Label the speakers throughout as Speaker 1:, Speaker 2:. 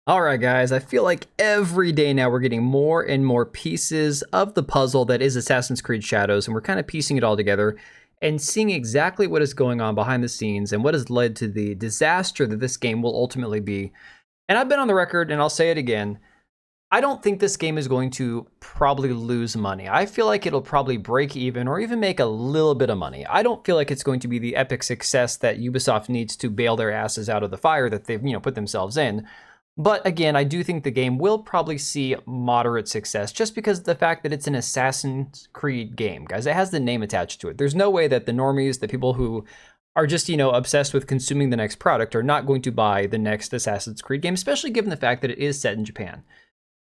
Speaker 1: Alright guys, I feel like every day now we're getting more and more pieces of the puzzle that is Assassin's Creed Shadows, and we're kind of piecing it all together and seeing exactly what is going on behind the scenes and what has led to the disaster that this game will ultimately be. And I've been on the record, and I'll say it again, I don't think this game is going to probably lose money. I feel like it'll probably break even or even make a little bit of money. I don't feel like it's going to be the epic success that Ubisoft needs to bail their asses out of the fire that they've, put themselves in. But again, I do think the game will probably see moderate success just because of the fact that it's an Assassin's Creed game, guys. It has the name attached to it. There's no way that the normies, the people who are just, obsessed with consuming the next product are not going to buy the next Assassin's Creed game, especially given the fact that it is set in Japan,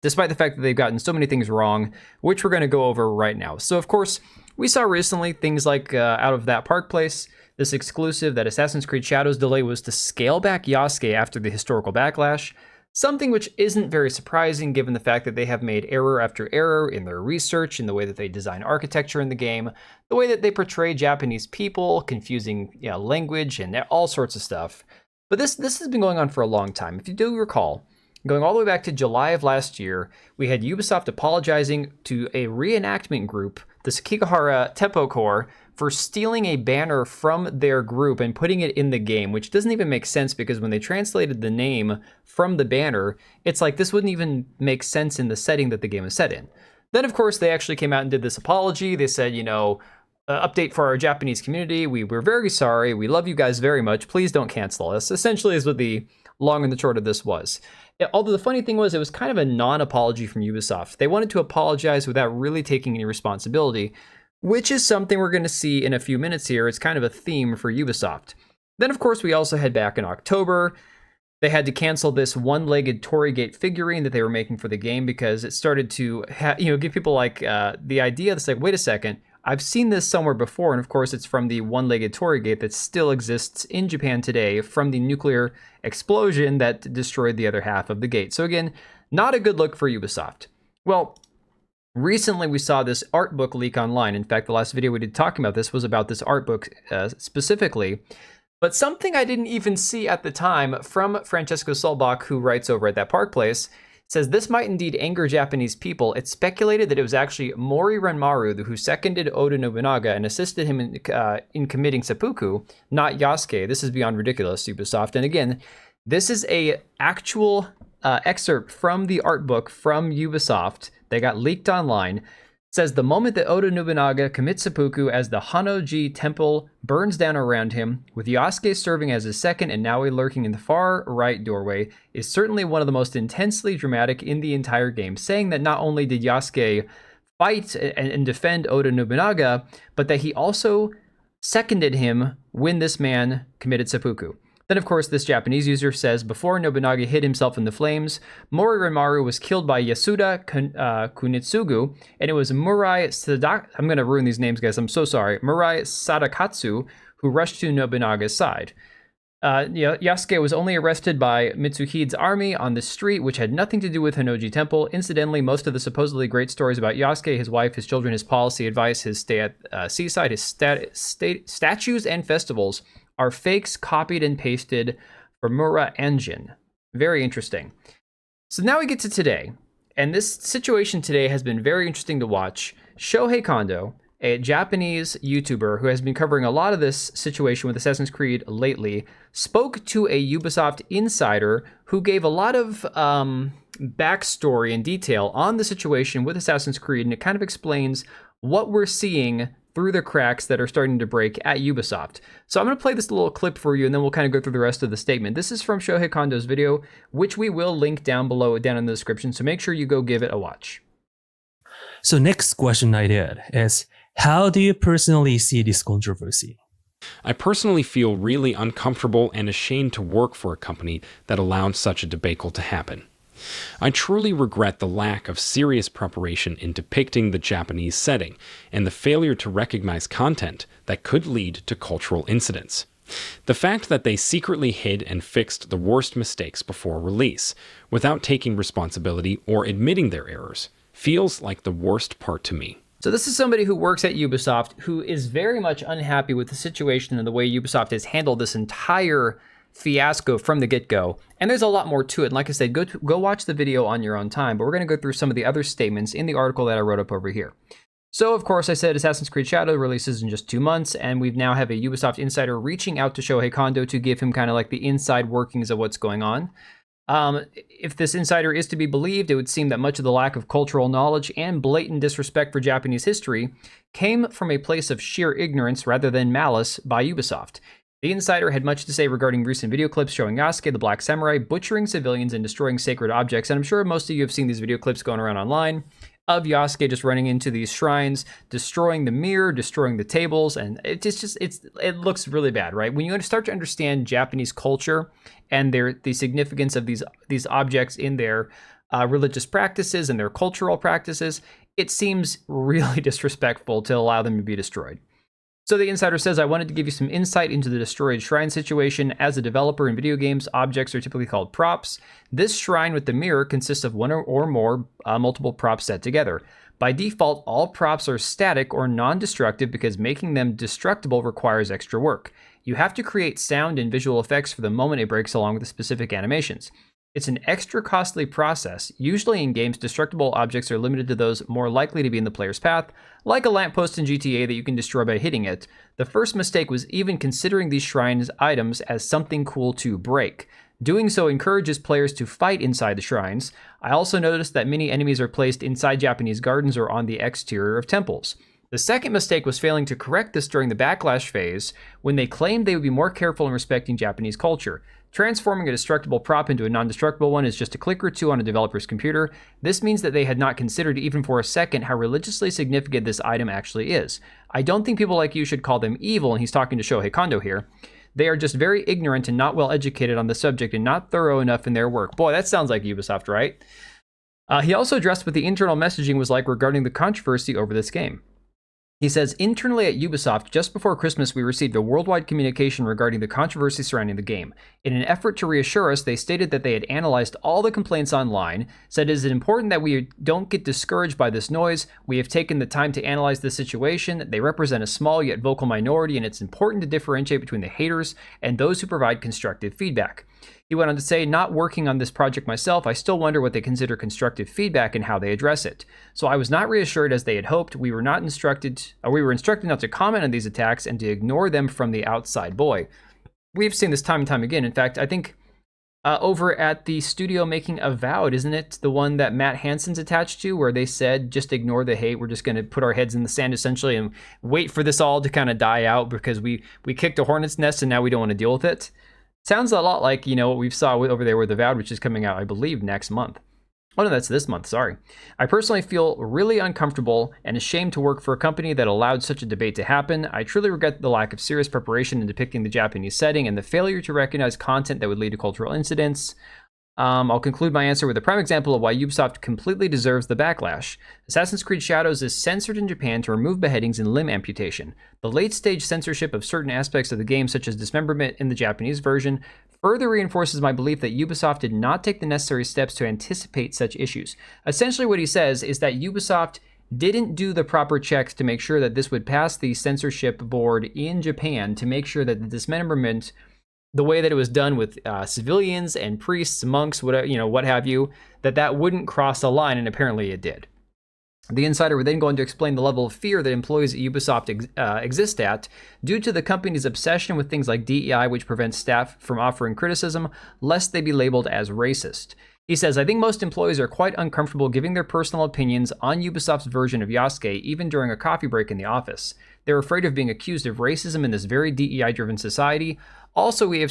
Speaker 1: despite the fact that they've gotten so many things wrong, which we're going to go over right now. So, of course, we saw recently things like out of that Park Place, this exclusive that Assassin's Creed Shadows delay was to scale back Yasuke after the historical backlash. Something which isn't very surprising given the fact that they have made error after error in their research, in the way that they design architecture in the game, the way that they portray Japanese people, confusing language, and all sorts of stuff. But this has been going on for a long time. If you do recall, going all the way back to July of last year, we had Ubisoft apologizing to a reenactment group, the Sekigahara Teppo Corps, for stealing a banner from their group and putting it in the game, which doesn't even make sense because when they translated the name from the banner, it's like this wouldn't even make sense in the setting that the game is set in. Then, of course, they actually came out and did this apology. They said, update for our Japanese community. We're very sorry. We love you guys very much. Please don't cancel us. Essentially is what the long and the short of this was. Although the funny thing was, it was kind of a non-apology from Ubisoft. They wanted to apologize without really taking any responsibility, which is something we're going to see in a few minutes here. It's kind of a theme for Ubisoft. Then, of course, we also had back in October, they had to cancel this one-legged Torygate figurine that they were making for the game because it started to give people like the idea that's like, wait a second, I've seen this somewhere before, and of course it's from the one-legged Torygate that still exists in Japan today from the nuclear explosion that destroyed the other half of the gate. So again, not a good look for Ubisoft. Well, recently we saw this art book leak online. In fact, the last video we did talking about this was about this art book specifically. But something I didn't even see at the time from Francesco Solbach, who writes over at that Park Place, says this might indeed anger Japanese people. It's speculated that it was actually Mori Ranmaru who seconded Oda Nobunaga and assisted him in committing seppuku, not Yasuke. This is beyond ridiculous, Ubisoft. And again, this is a actual excerpt from the art book from Ubisoft that got leaked online. It says the moment that Oda Nobunaga commits seppuku as the Hanoji temple burns down around him, with Yasuke serving as his second and Naoi lurking in the far right doorway, is certainly one of the most intensely dramatic in the entire game, saying that not only did Yasuke fight and defend Oda Nobunaga, but that he also seconded him when this man committed seppuku. Then, of course, this Japanese user says, before Nobunaga hid himself in the flames, Mori Ranmaru was killed by Yasuda Kunitsugu, and it was Murai I'm going to ruin these names, guys, I'm so sorry. Murai Sadakatsu, who rushed to Nobunaga's side. Yasuke was only arrested by Mitsuhide's army on the street, which had nothing to do with Hanoji Temple. Incidentally, most of the supposedly great stories about Yasuke, his wife, his children, his policy advice, his stay at seaside, his statues and festivals are fakes copied and pasted from Mura Engine. Very interesting. So now we get to today. And this situation today has been very interesting to watch. Shohei Kondo, a Japanese YouTuber who has been covering a lot of this situation with Assassin's Creed lately, spoke to a Ubisoft insider who gave a lot of backstory and detail on the situation with Assassin's Creed, and it kind of explains what we're seeing through the cracks that are starting to break at Ubisoft. So I'm going to play this little clip for you, and then we'll kind of go through the rest of the statement. This is from Shohei Kondo's video, which we will link down below, down in the description, so make sure you go give it a watch.
Speaker 2: So next question I did is, how do you personally see this controversy?
Speaker 3: I personally feel really uncomfortable and ashamed to work for a company that allowed such a debacle to happen. I truly regret the lack of serious preparation in depicting the Japanese setting and the failure to recognize content that could lead to cultural incidents. The fact that they secretly hid and fixed the worst mistakes before release, without taking responsibility or admitting their errors, feels like the worst part to me.
Speaker 1: So this is somebody who works at Ubisoft who is very much unhappy with the situation and the way Ubisoft has handled this entire fiasco from the get-go. And there's a lot more to it. And like I said, go watch the video on your own time, but we're going to go through some of the other statements in the article that I wrote up over here. So, of course, I said Assassin's Creed Shadow releases in just 2 months, and we now have a Ubisoft insider reaching out to Shohei Kondo to give him kind of like the inside workings of what's going on. If this insider is to be believed, it would seem that much of the lack of cultural knowledge and blatant disrespect for Japanese history came from a place of sheer ignorance rather than malice by Ubisoft. The insider had much to say regarding recent video clips showing Yasuke, the Black Samurai, butchering civilians and destroying sacred objects, and I'm sure most of you have seen these video clips going around online of Yasuke just running into these shrines, destroying the mirror, destroying the tables, and it looks really bad, right? When you start to understand Japanese culture and the significance of these objects in their religious practices and their cultural practices, it seems really disrespectful to allow them to be destroyed. So the insider says, I wanted to give you some insight into the destroyed shrine situation. As a developer in video games, objects are typically called props. This shrine with the mirror consists of one or more multiple props set together. By default, all props are static or non-destructive because making them destructible requires extra work. You have to create sound and visual effects for the moment it breaks along with the specific animations. It's an extra costly process. Usually in games, destructible objects are limited to those more likely to be in the player's path, like a lamppost in GTA that you can destroy by hitting it. The first mistake was even considering these shrines items as something cool to break. Doing so encourages players to fight inside the shrines. I also noticed that many enemies are placed inside Japanese gardens or on the exterior of temples. The second mistake was failing to correct this during the backlash phase, when they claimed they would be more careful in respecting Japanese culture. Transforming a destructible prop into a non-destructible one is just a click or two on a developer's computer. This means that they had not considered even for a second how religiously significant this item actually is. I don't think people like you should call them evil, and he's talking to Shohei Kondo here. They are just very ignorant and not well educated on the subject and not thorough enough in their work. Boy, that sounds like Ubisoft, right? He also addressed what the internal messaging was like regarding the controversy over this game. He says, internally at Ubisoft, just before Christmas, we received a worldwide communication regarding the controversy surrounding the game. In an effort to reassure us, they stated that they had analyzed all the complaints online, said it is important that we don't get discouraged by this noise. We have taken the time to analyze the situation. They represent a small yet vocal minority, and it's important to differentiate between the haters and those who provide constructive feedback. He went on to say, not working on this project myself, I still wonder what they consider constructive feedback and how they address it. So I was not reassured as they had hoped. We were instructed not to comment on these attacks and to ignore them from the outside. Boy, we've seen this time and time again. In fact, I think over at the studio making Avowed, isn't it the one that Matt Hansen's attached to, where they said, just ignore the hate. We're just going to put our heads in the sand essentially and wait for this all to kind of die out because we kicked a hornet's nest and now we don't want to deal with it. Sounds a lot like, what we've saw over there with Avowed, which is coming out, I believe, next month. Oh, no, that's this month, sorry. I personally feel really uncomfortable and ashamed to work for a company that allowed such a debate to happen. I truly regret the lack of serious preparation in depicting the Japanese setting and the failure to recognize content that would lead to cultural incidents. I'll conclude my answer with a prime example of why Ubisoft completely deserves the backlash. Assassin's Creed Shadows is censored in Japan to remove beheadings and limb amputation. The late-stage censorship of certain aspects of the game, such as dismemberment in the Japanese version, further reinforces my belief that Ubisoft did not take the necessary steps to anticipate such issues. Essentially what he says is that Ubisoft didn't do the proper checks to make sure that this would pass the censorship board in Japan to make sure that the dismemberment, the way that it was done with civilians and priests, monks, whatever, what have you, that wouldn't cross the line, and apparently it did. The insider would then go on to explain the level of fear that employees at Ubisoft exist at due to the company's obsession with things like DEI, which prevents staff from offering criticism, lest they be labeled as racist. He says, I think most employees are quite uncomfortable giving their personal opinions on Ubisoft's version of Yasuke, even during a coffee break in the office. They're afraid of being accused of racism in this very DEI-driven society. Also, we have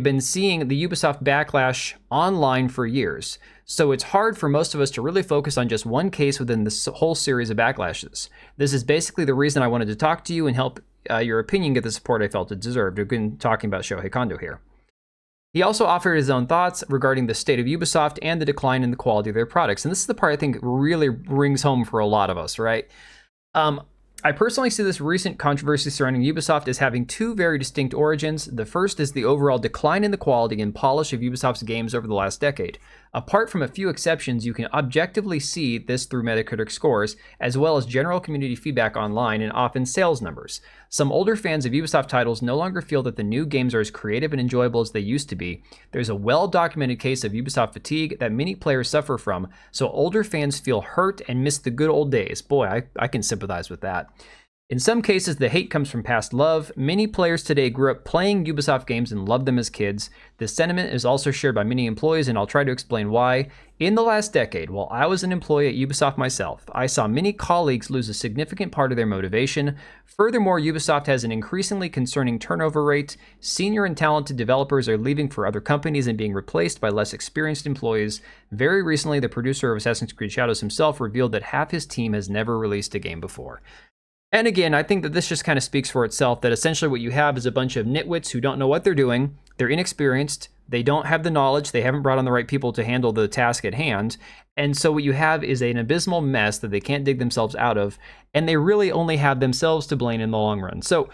Speaker 1: been seeing the Ubisoft backlash online for years, so it's hard for most of us to really focus on just one case within this whole series of backlashes. This is basically the reason I wanted to talk to you and help your opinion get the support I felt it deserved. Again, talking about Shohei Kondo here. He also offered his own thoughts regarding the state of Ubisoft and the decline in the quality of their products, and this is the part I think really rings home for a lot of us, right? I personally see this recent controversy surrounding Ubisoft as having two very distinct origins. The first is the overall decline in the quality and polish of Ubisoft's games over the last decade. Apart from a few exceptions, you can objectively see this through Metacritic scores, as well as general community feedback online and often sales numbers. Some older fans of Ubisoft titles no longer feel that the new games are as creative and enjoyable as they used to be. There's a well-documented case of Ubisoft fatigue that many players suffer from, so older fans feel hurt and miss the good old days. Boy, I can sympathize with that. In some cases, the hate comes from past love. Many players today grew up playing Ubisoft games and loved them as kids. This sentiment is also shared by many employees, and I'll try to explain why. In the last decade, while I was an employee at Ubisoft myself, I saw many colleagues lose a significant part of their motivation. Furthermore, Ubisoft has an increasingly concerning turnover rate. Senior and talented developers are leaving for other companies and being replaced by less experienced employees. Very recently, the producer of Assassin's Creed Shadows himself revealed that half his team has never released a game before. And again, I think that this just kind of speaks for itself, that essentially what you have is a bunch of nitwits who don't know what they're doing, they're inexperienced, they don't have the knowledge, they haven't brought on the right people to handle the task at hand, and so what you have is an abysmal mess that they can't dig themselves out of, and they really only have themselves to blame in the long run. So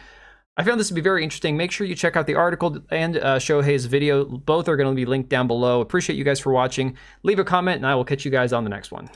Speaker 1: I found this to be very interesting. Make sure you check out the article and Shohei's video. Both are going to be linked down below. Appreciate you guys for watching. Leave a comment, and I will catch you guys on the next one.